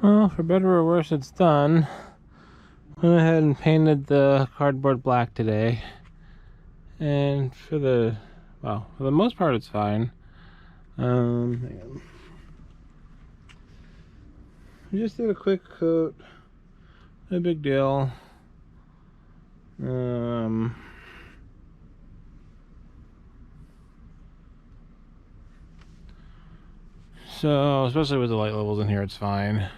Well, for better or worse, it's done. Went ahead and painted the cardboard black today. And for the most part, it's fine. Hang on. I just did a quick coat. No big deal. So, especially with the light levels in here, it's fine.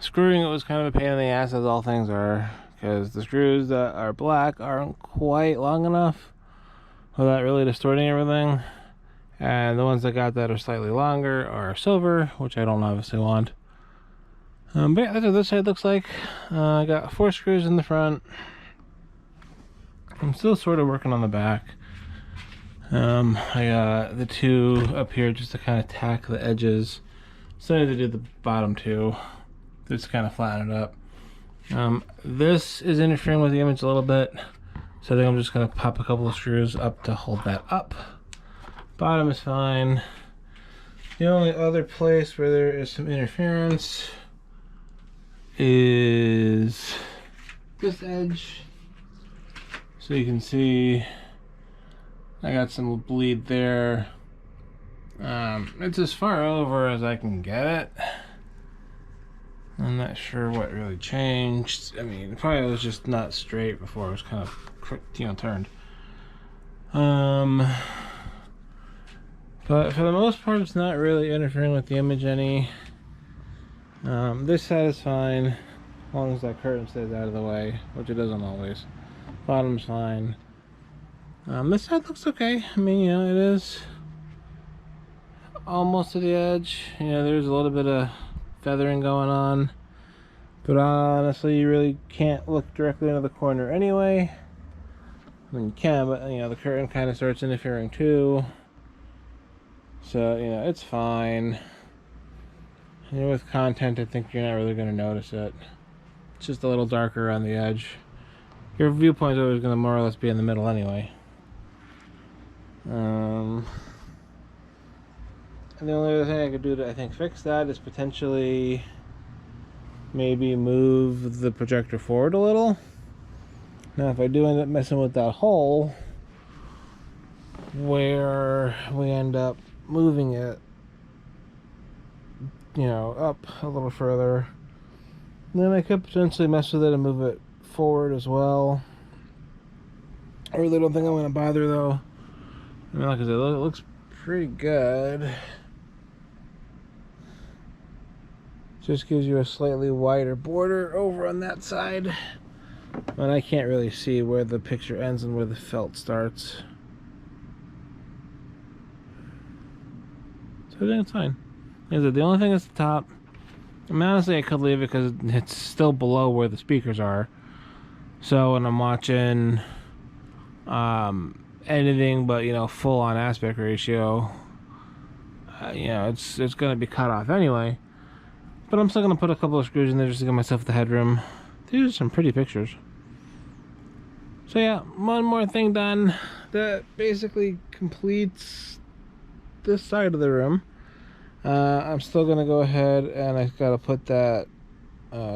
Screwing it was kind of a pain in the ass, as all things are, because the screws that are black aren't quite long enough without really distorting everything. And the ones that are slightly longer are silver, which I don't obviously want. But yeah, that's what this side looks like. I got 4 screws in the front. I'm still sort of working on the back. I got the 2 up here just to kind of tack the edges. Decided to do the bottom 2, just kind of flatten it up. This is interfering with the image a little bit, so I think I'm just going to pop a couple of screws up to hold that up. Bottom is fine. The only other place where there is some interference is this edge. So you can see I got some bleed there. It's as far over as I can get it. I'm not sure what really changed. I mean, it probably was just not straight before. It was kind of, turned. But for the most part, it's not really interfering with the image any. This side is fine, as long as that curtain stays out of the way, which it doesn't always. Bottom's fine. This side looks okay. I mean, it is almost to the edge. There's a little bit of feathering going on, but honestly, you really can't look directly into the corner anyway. I mean, you can, but the curtain kind of starts interfering too. So, it's fine. With content, I think you're not really going to notice it. It's just a little darker on the edge. Your viewpoint's always going to more or less be in the middle anyway. And the only other thing I could do to, I think, fix that is potentially maybe move the projector forward a little. Now, if I do end up messing with that hole, where we end up moving it, up a little further, then I could potentially mess with it and move it forward as well. I really don't think I'm going to bother, though. I mean, like I said, it looks pretty good. Just gives you a slightly wider border over on that side. And I can't really see where the picture ends and where the felt starts. So I think it's fine. The only thing is the top. I mean, honestly, I could leave it because it's still below where the speakers are. So when I'm watching anything but full on aspect ratio, it's going to be cut off anyway. But I'm still going to put a couple of screws in there just to give myself the headroom. These are some pretty pictures. So yeah, one more thing done. That basically completes this side of the room. I'm still going to go ahead and I've got to put that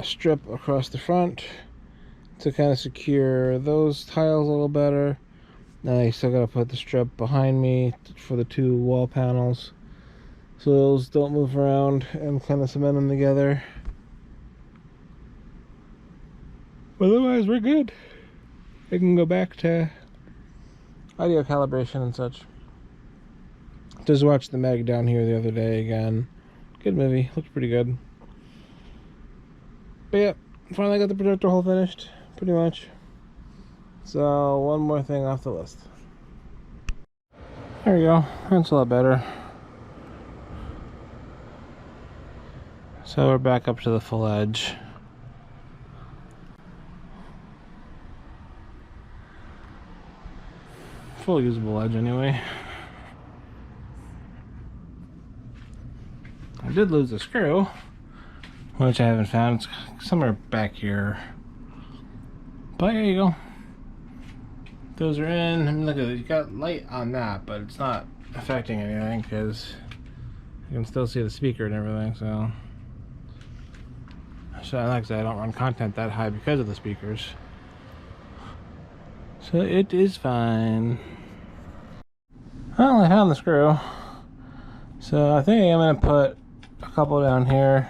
strip across the front to kind of secure those tiles a little better. Now I still got to put the strip behind me for the 2 wall panels, so those don't move around, and kind of cement them together. Otherwise, we're good. I can go back to audio calibration and such. Just watched The Meg down here the other day again. Good movie, looks pretty good. But yeah, finally got the projector hole finished, pretty much. So, one more thing off the list. There we go, that's a lot better. So we're back up to the full edge. Full usable edge anyway. I did lose the screw, which I haven't found. It's somewhere back here. But here you go. Those are in. I mean, look at it. You got light on that, but it's not affecting anything because you can still see the speaker and everything. So So like I said, I don't run content that high because of the speakers. So it is fine. Well, I found the screw. So I think I'm gonna put a couple down here.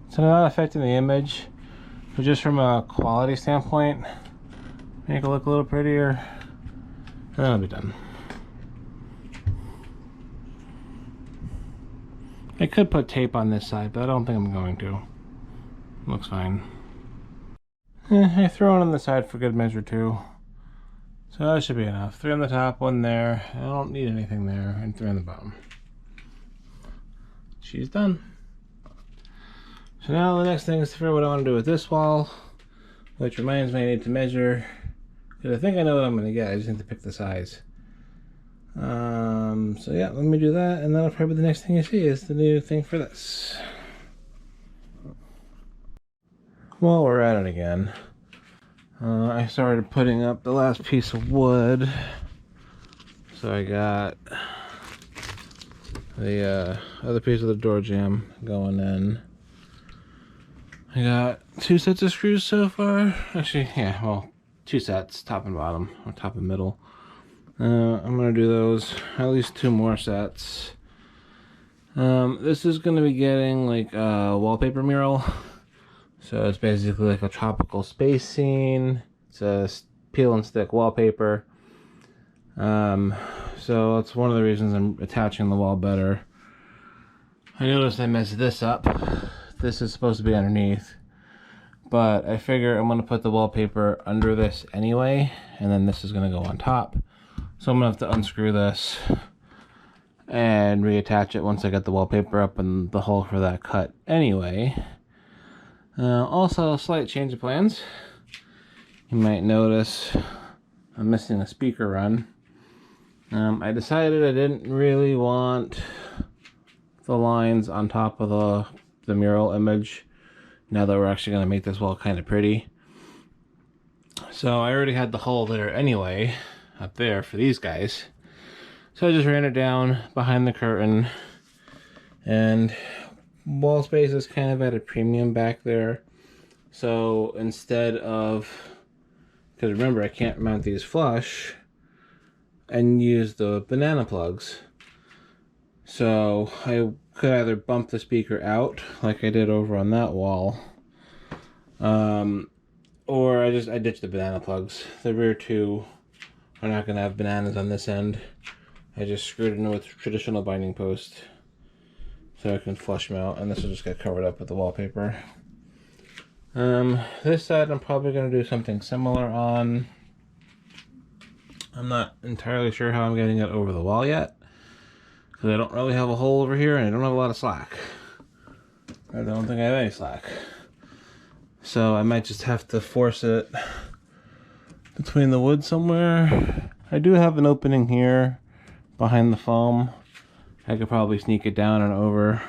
So they're not affecting the image, but just from a quality standpoint, make it look a little prettier. And then I'll be done. I could put tape on this side, but I don't think I'm going to. Looks fine. I throw it on the side for good measure too. So that should be enough. 3 on the top, 1 there. I don't need anything there, and 3 on the bottom. She's done. So now the next thing is to figure out what I want to do with this wall, which reminds me I need to measure, because I think I know what I'm going to get. I just need to pick the size. So yeah, let me do that, and that'll probably be the next thing you see is the new thing for this. While we're at it again, I started putting up the last piece of wood. So I got the other piece of the door jamb going in. I got 2 sets of screws so far. Actually, yeah, well, 2 sets, top and bottom, or top and middle. I'm gonna do those, at least 2 more sets. This is gonna be getting like a wallpaper mural. So it's basically like a tropical space scene. It's a peel and stick wallpaper. So that's one of the reasons I'm attaching the wall better. I noticed I messed this up. This is supposed to be underneath, but I figure I'm gonna put the wallpaper under this anyway, and then this is gonna go on top. So I'm gonna have to unscrew this and reattach it once I get the wallpaper up and the hole for that cut anyway. Also, a slight change of plans. You might notice I'm missing a speaker run. I decided I didn't really want the lines on top of the mural image now that we're actually going to make this wall kind of pretty. So I already had the hole there anyway, up there for these guys. So I just ran it down behind the curtain, and wall space is kind of at a premium back there. So instead of, because remember I can't mount these flush and use the banana plugs, so I could either bump the speaker out like I did over on that wall, or I ditched the banana plugs. The rear 2 are not going to have bananas on this end. I just screwed it in with traditional binding post so I can flush them out, and this will just get covered up with the wallpaper. This side I'm probably going to do something similar on. I'm not entirely sure how I'm getting it over the wall yet, because I don't really have a hole over here and I don't have a lot of slack. I don't think I have any slack. So I might just have to force it between the wood somewhere. I do have an opening here behind the foam. I could probably sneak it down and over.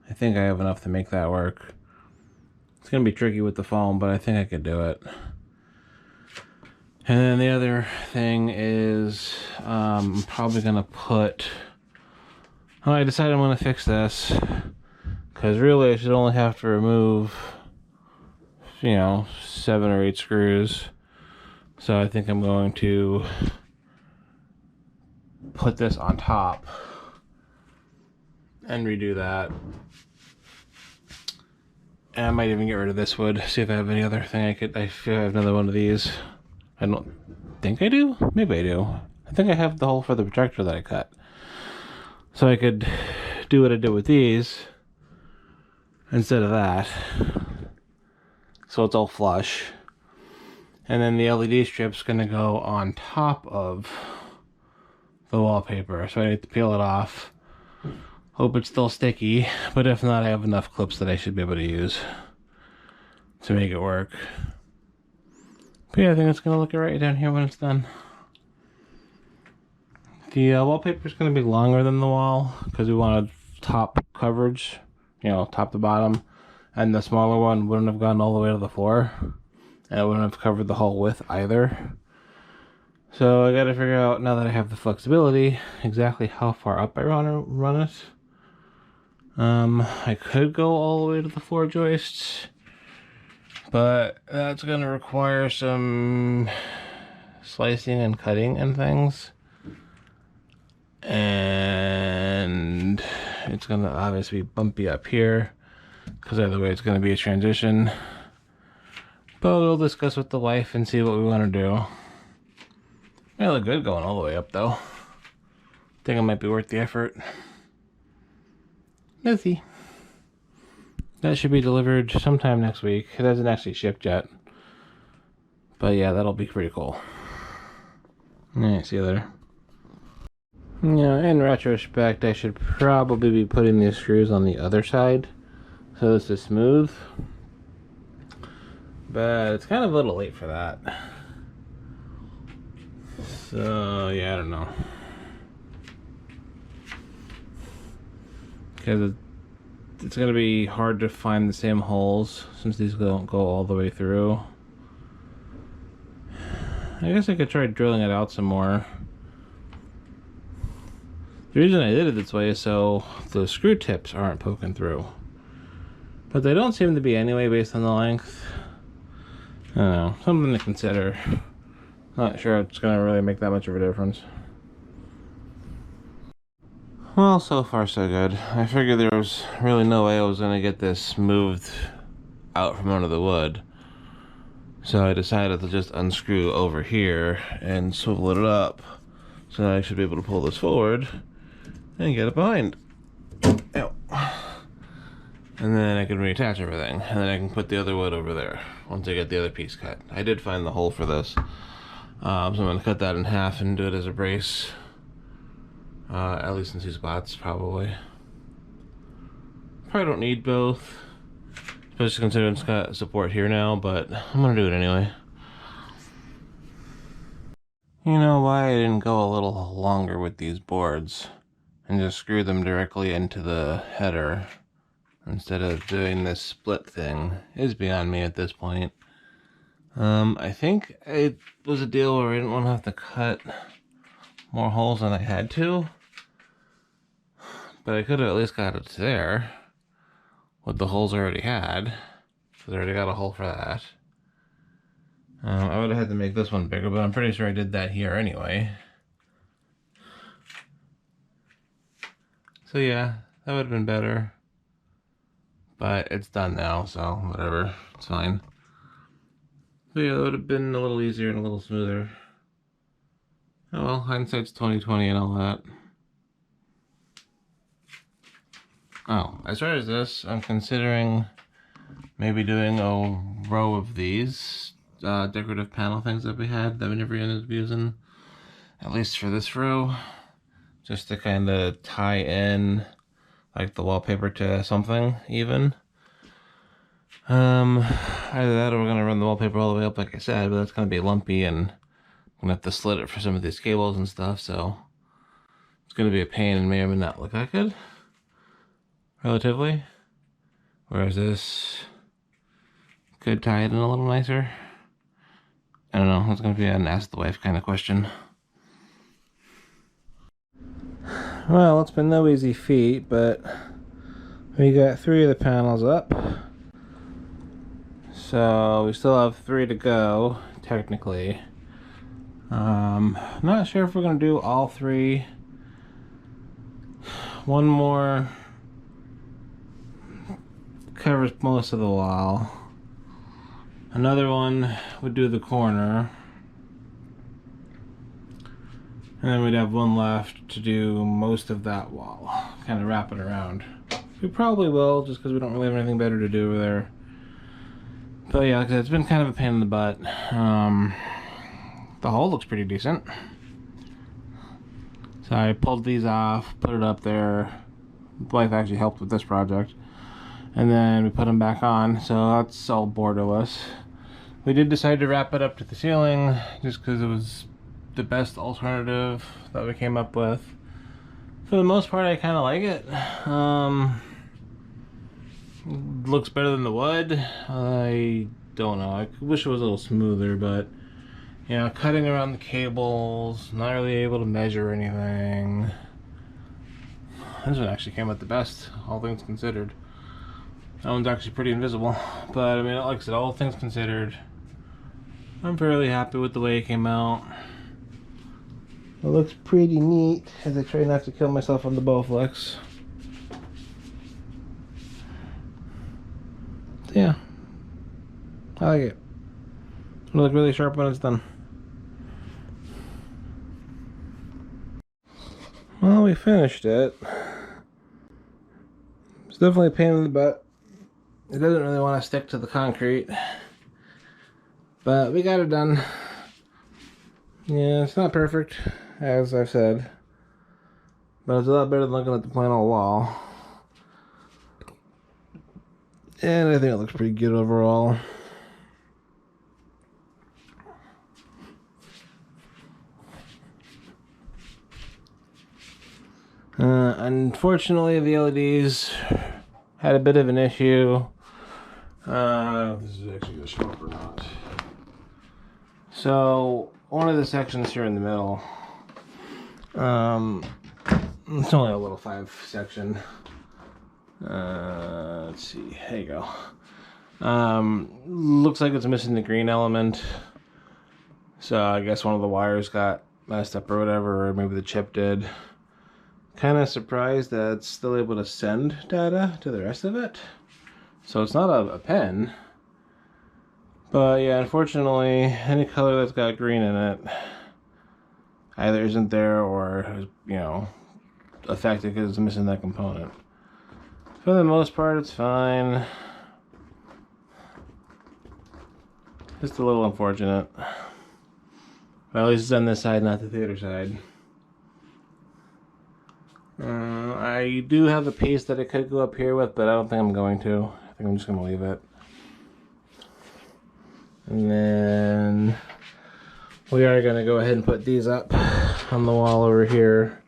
I think I have enough to make that work. It's going to be tricky with the foam, but I think I could do it. And then the other thing is I'm probably going to put... Oh, I decided I'm going to fix this, because really I should only have to remove, 7 or 8 screws. So I think I'm going to put this on top and redo that. And I might even get rid of this wood, see if I have any other thing I feel I have another one of these. I don't think I do. Maybe I do. I think I have the hole for the projector that I cut. So I could do what I did with these instead of that. So it's all flush. And then the LED strip's gonna go on top of the wallpaper. So I need to peel it off. Hope it's still sticky, but if not, I have enough clips that I should be able to use to make it work. But yeah, I think it's gonna look right down here when it's done. The wallpaper is gonna be longer than the wall because we wanted top coverage, top to bottom, and the smaller one wouldn't have gone all the way to the floor, and it wouldn't have covered the whole width either. So I gotta figure out, now that I have the flexibility, exactly how far up I want to run it. I could go all the way to the floor joists, But that's going to require some slicing and cutting and things. And it's going to obviously be bumpy up here, because either way it's going to be a transition. But we'll discuss with the wife and see what we want to do. May look good going all the way up though. Think it might be worth the effort. Let's see. That should be delivered sometime next week. It hasn't actually shipped yet. But yeah, that'll be pretty cool. Alright, see you later. Yeah, in retrospect, I should probably be putting these screws on the other side, so this is smooth. But it's kind of a little late for that. So, yeah, I don't know. Because it's going to be hard to find the same holes since these don't go all the way through. I guess I could try drilling it out some more. The reason I did it this way is so the screw tips aren't poking through. But they don't seem to be anyway based on the length. I don't know, something to consider. Not sure it's going to really make that much of a difference. Well, so far so good. I figured there was really no way I was going to get this moved out from under the wood. So I decided to just unscrew over here and swivel it up so that I should be able to pull this forward and get it behind. Ow. And then I can reattach everything, and then I can put the other wood over there once I get the other piece cut. I did find the hole for this, so I'm going to cut that in half and do it as a brace. At least in 2 spots, probably. Probably don't need both, especially considering it's got support here now, but I'm gonna do it anyway. You know why I didn't go a little longer with these boards and just screw them directly into the header instead of doing this split thing is beyond me at this point. I think it was a deal where I didn't want to have to cut more holes than I had to. But I could have at least got it there with the holes I already had. So I already got a hole for that. I would have had to make this one bigger, but I'm pretty sure I did that here anyway. So yeah, that would have been better. But it's done now, so whatever, it's fine. So yeah, that would have been a little easier and a little smoother. Oh well, hindsight's 20/20 and all that. Oh, as far as this, I'm considering maybe doing a row of these decorative panel things that we never ended up using, at least for this row, just to kind of tie in like the wallpaper to something even. Either that or we're gonna run the wallpaper all the way up like I said, but that's gonna be lumpy and I'm gonna have to slit it for some of these cables and stuff, so it's gonna be a pain and may or may not look that good. Relatively. Whereas this could tie it in a little nicer. I don't know, it's gonna be an ask the wife kind of question. Well, it's been no easy feat, but we got 3 of the panels up. So we still have 3 to go, technically. Not sure if we're gonna do all 3. One more covers most of the wall. Another one would do the corner. And then we'd have one left to do most of that wall. Kind of wrap it around. We probably will, just because we don't really have anything better to do over there. But yeah, like I said, it's been kind of a pain in the butt. The hole looks pretty decent. So I pulled these off, put it up there. My wife actually helped with this project. And then we put them back on, so that's all borderless. We did decide to wrap it up to the ceiling, just because it was the best alternative that we came up with. For the most part, I kind of like it. Looks better than the wood. I don't know, I wish it was a little smoother, but you know, cutting around the cables, not really able to measure anything. This one actually came out the best, all things considered. That one's actually pretty invisible. But I mean, like I said, all things considered, I'm fairly happy with the way it came out. It looks pretty neat as I try not to kill myself on the Bowflex. Yeah, I like it. It'll look really sharp when it's done. Well, we finished it. It's definitely a pain in the butt. It doesn't really want to stick to the concrete, but we got it done. Yeah, it's not perfect, as I've said, but it's a lot better than looking at the plain old wall. And I think it looks pretty good overall. Unfortunately, the LEDs had a bit of an issue. This is actually gonna show up or not. So one of the sections here in the middle, it's only a little 5 section. Let's see, there you go. Looks like it's missing the green element. So I guess one of the wires got messed up or whatever, or maybe the chip did. Kind of surprised that it's still able to send data to the rest of it. So it's not a pen. But yeah, unfortunately, any color that's got green in it either isn't there or is, you know, affected because it's missing that component. For the most part, it's fine. Just a little unfortunate. But at least it's on this side, not the theater side. I do have a piece that I could go up here with, but I don't think I'm going to. I think I'm just going to leave it. And then we are going to go ahead and put these up on the wall over here.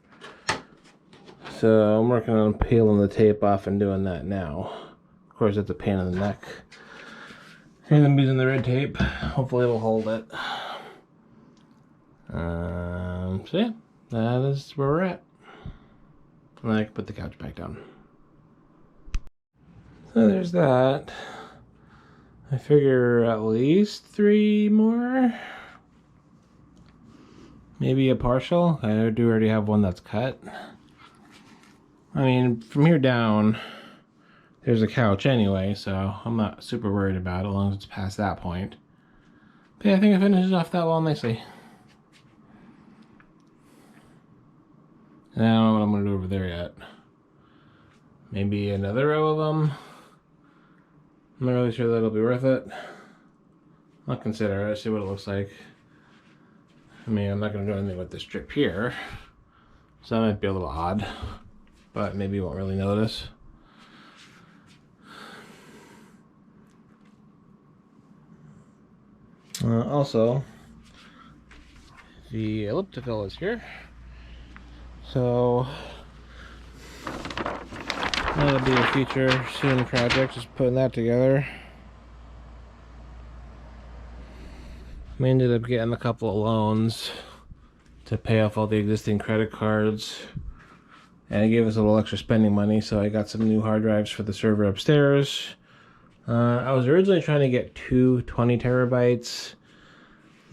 So I'm working on peeling the tape off and doing that now. Of course, it's a pain in the neck. And I'm using the red tape. Hopefully it'll hold it. So yeah, that is where we're at. And I can put the couch back down. So there's that. I figure at least 3 more. Maybe a partial. I do already have one that's cut. I mean, from here down, there's a couch anyway, so I'm not super worried about it as long as it's past that point. But yeah, I think it finishes off that wall nicely. And I don't know what I'm going to do over there yet. Maybe another row of them. I'm not really sure that'll be worth it. I'll consider it, see what it looks like. I mean, I'm not going to do anything with this strip here, so that might be a little odd, but maybe you won't really notice. Also, the elliptical is here, so that'll be a future soon project, just putting that together. We ended up getting a couple of loans to pay off all the existing credit cards, and it gave us a little extra spending money, so I got some new hard drives for the server upstairs. I was originally trying to get 2 20 terabytes,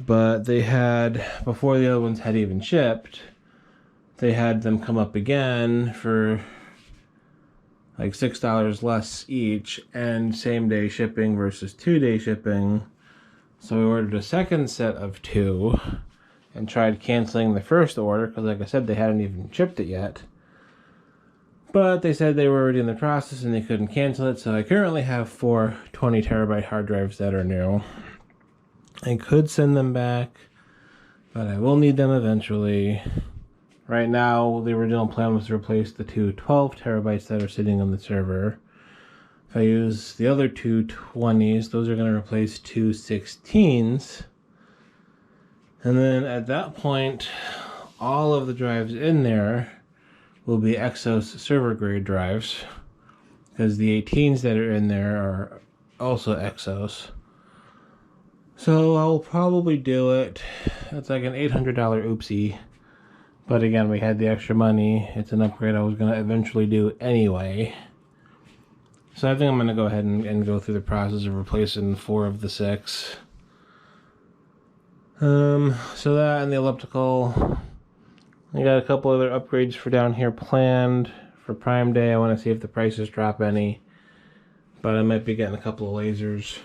but they had, before the other ones had even shipped, they had them come up again for like $6 less each, and same day shipping versus 2-day shipping. So we ordered a second set of 2 and tried canceling the first order because, like I said, they hadn't even shipped it yet. But they said they were already in the process and they couldn't cancel it, so I currently have 4 20 terabyte hard drives that are new. I could send them back, but I will need them eventually. Right now, the original plan was to replace the 2 12 terabytes that are sitting on the server. If I use the other 2 20s, those are going to replace 2 16s. And then at that point, all of the drives in there will be Exos server grade drives, because the 18s that are in there are also Exos. So I'll probably do it. It's like an $800 oopsie. But again, we had the extra money. It's an upgrade I was going to eventually do anyway. So I think I'm going to go ahead and go through the process of replacing 4 of the 6. So that and the elliptical. I got a couple other upgrades for down here planned for Prime Day. I want to see if the prices drop any. But I might be getting a couple of lasers.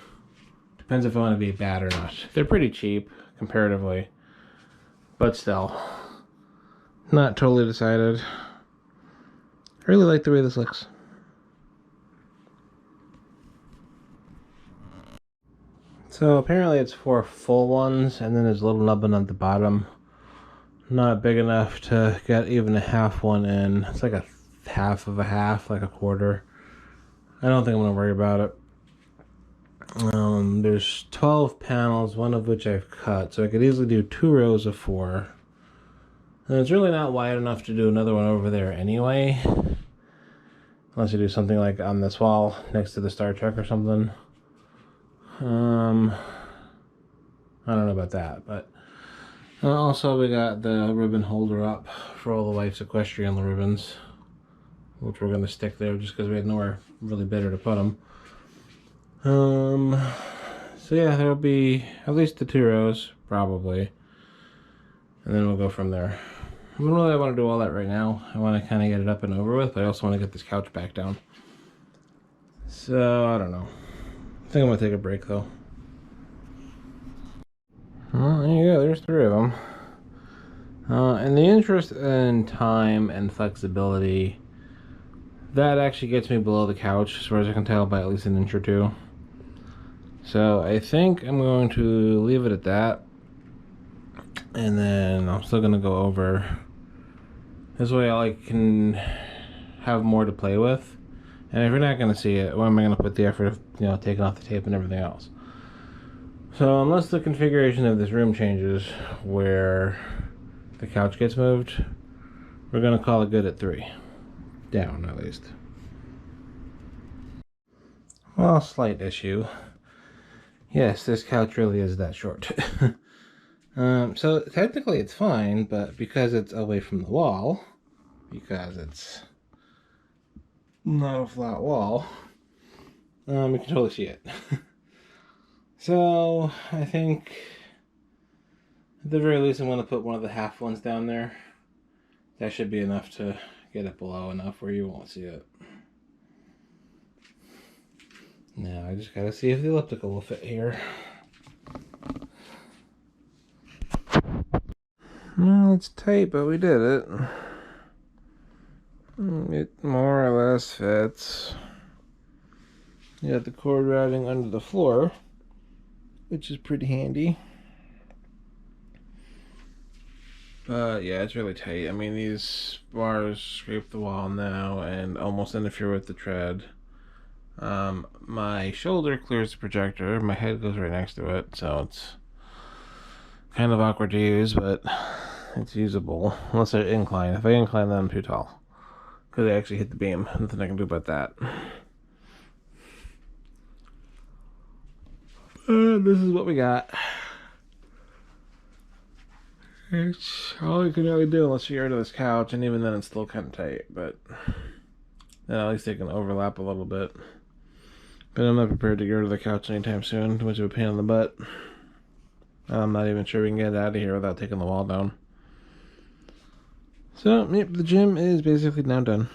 Depends if I want to be bad or not. They're pretty cheap comparatively. But still. Not totally decided. I really like the way this looks. So apparently it's 4 full ones, and then there's a little nubbin at the bottom. Not big enough to get even a half one in. It's like a half of a half, like a quarter. I don't think I'm going to worry about it. There's 12 panels, one of which I've cut, so I could easily do 2 rows of 4. And it's really not wide enough to do another one over there anyway. Unless you do something like on this wall next to the Star Trek or something. I don't know about that, but also we got the ribbon holder up for all the wife's equestrian ribbons, which we're going to stick there just because we had nowhere really better to put them. So yeah, there'll be at least the 2 rows, probably, and then we'll go from there. I don't really want to do all that right now. I want to kind of get it up and over with, but I also want to get this couch back down. So, I don't know. I think I'm going to take a break, though. Well, there you go. There's 3 of them. And the interest in time and flexibility, that actually gets me below the couch, as far as I can tell, by at least an inch or 2. So, I think I'm going to leave it at that. And then I'm still going to go over. This way I can have more to play with. And if you're not going to see it, why am I going to put the effort of, taking off the tape and everything else? So unless the configuration of this room changes where the couch gets moved, we're going to call it good at 3. Down, at least. Well, slight issue. Yes, this couch really is that short. So technically it's fine, but because it's away from the wall, because it's not a flat wall, you can totally see it. So I think at the very least I'm going to put one of the half ones down there. That should be enough to get it below enough where you won't see it. Now I just gotta see if the elliptical will fit here. Well, it's tight, but we did it. It more or less fits. You got the cord routing under the floor, which is pretty handy. But yeah, it's really tight. I mean, these bars scrape the wall now and almost interfere with the tread. My shoulder clears the projector. My head goes right next to it, so it's kind of awkward to use, but it's usable. Unless I incline. If I incline, then I'm too tall. Because I actually hit the beam. Nothing I can do about that. This is what we got. It's all you can really do unless you get rid of this couch, and even then it's still kind of tight, but then at least they can overlap a little bit. But I'm not prepared to get rid of the couch anytime soon. Too much of a pain in the butt. I'm not even sure we can get it out of here without taking the wall down. So, yep, the gym is basically now done.